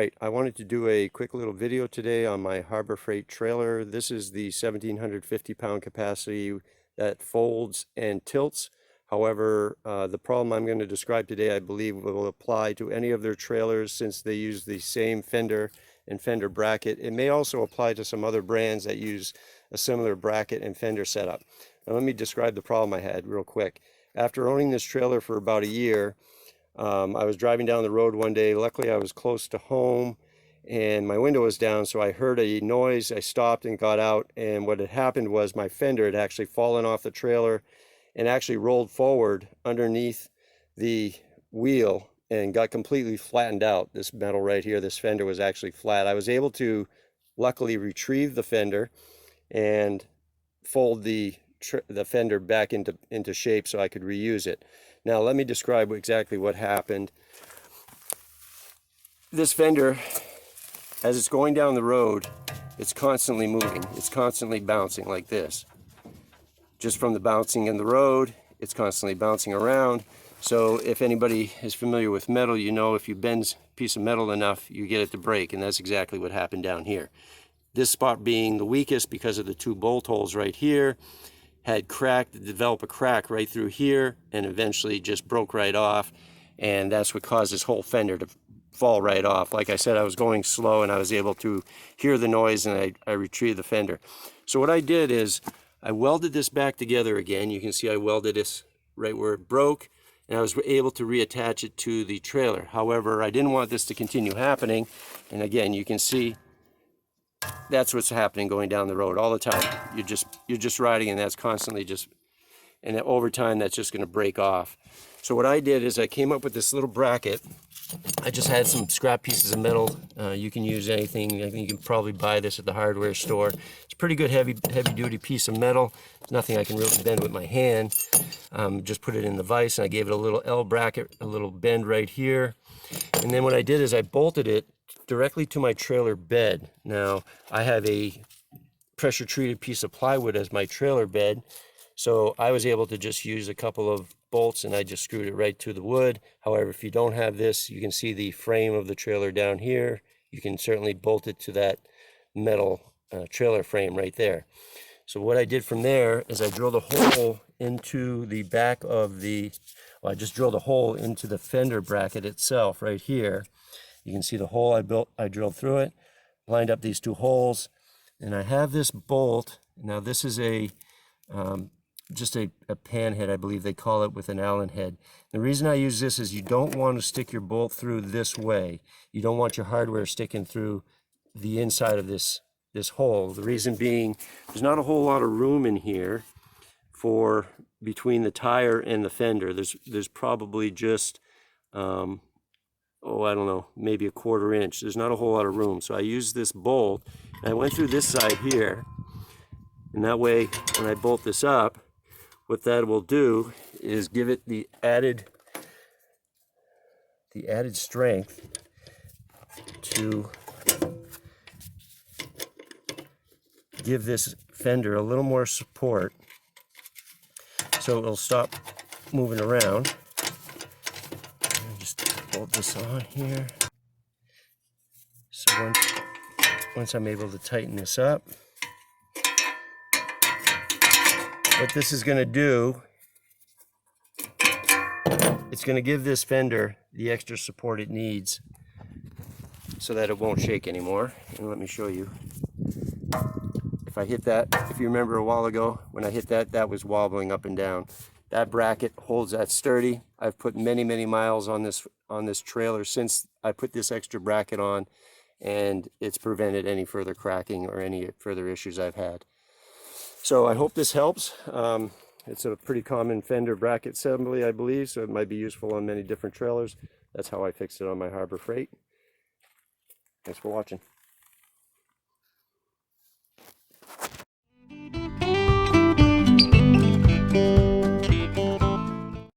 Alright, I wanted to do a quick little video today on my Harbor Freight trailer. This is the 1,750 pound capacity that folds and tilts. However, the problem I'm going to describe today, I believe, will apply to any of their trailers since they use the same fender and fender bracket. It may also apply to some other brands that use a similar bracket and fender setup. Now let me describe the problem I had real quick. After owning this trailer for about a year, I was driving down the road one day. Luckily, I was close to home and my window was down, so I heard a noise. I stopped and got out, and what had happened was my fender had actually fallen off the trailer and actually rolled forward underneath the wheel and got completely flattened out. This metal right here, this fender was actually flat. I was able to luckily retrieve the fender and fold the fender back into shape so I could reuse it. Now let me describe exactly what happened. This fender, as it's going down the road, it's constantly moving. It's constantly bouncing like this. Just from the bouncing in the road, it's constantly bouncing around. So if anybody is familiar with metal, you know if you bend a piece of metal enough, you get it to break, and that's exactly what happened down here. This spot being the weakest because of the two bolt holes right here, had cracked, developed a crack right through here, and eventually just broke right off, and that's what caused this whole fender to fall right off. Like I said, I was going slow and I was able to hear the noise, and I retrieved the fender. So what I did is I welded this back together again. You can see I welded this right where it broke, and I was able to reattach it to the trailer. However, I didn't want this to continue happening, and again, you can see that's what's happening going down the road all the time. You're just riding, and that's constantly just, and over time that's just going to break off. So what I did is I came up with this little bracket. I just had some scrap pieces of metal. You can use anything. I think you can probably buy this at the hardware store. It's a pretty good heavy duty piece of metal. It's nothing I can really bend with my hand. Just put it in the vise, and I gave it a little L bracket, a little bend right here. And then what I did is I bolted it directly to my trailer bed. Now I have a pressure treated piece of plywood as my trailer bed, so I was able to just use a couple of bolts and I just screwed it right to the wood. However, if you don't have this, you can see the frame of the trailer down here. You can certainly bolt it to that metal trailer frame right there. So what I did from there is I drilled a hole into the back of the, well, I just drilled a hole into the fender bracket itself right here. You can see the hole I drilled through it, lined up these two holes, and I have this bolt. Now this is a just a pan head, I believe they call it, with an Allen head. The reason I use this is you don't want to stick your bolt through this way. You don't want your hardware sticking through the inside of this hole. The reason being, there's not a whole lot of room in here for between the tire and the fender. There's probably just I don't know, maybe a 1/4 inch. There's not a whole lot of room. So I used this bolt, and I went through this side here, and that way when I bolt this up, what that will do is give it the added strength to give this fender a little more support, so it'll stop moving around. Just bolt this on here. So once I'm able to tighten this up, what this is going to do, it's going to give this fender the extra support it needs so that it won't shake anymore. And let me show you. If I hit that, if you remember a while ago when I hit that, that was wobbling up and down. That bracket holds that sturdy. I've put many miles on this trailer since I put this extra bracket on, and it's prevented any further cracking or any further issues I've had. So I hope this helps. It's a pretty common fender bracket assembly, I believe, so it might be useful on many different trailers. That's how I fixed it on my Harbor Freight. Thanks for watching.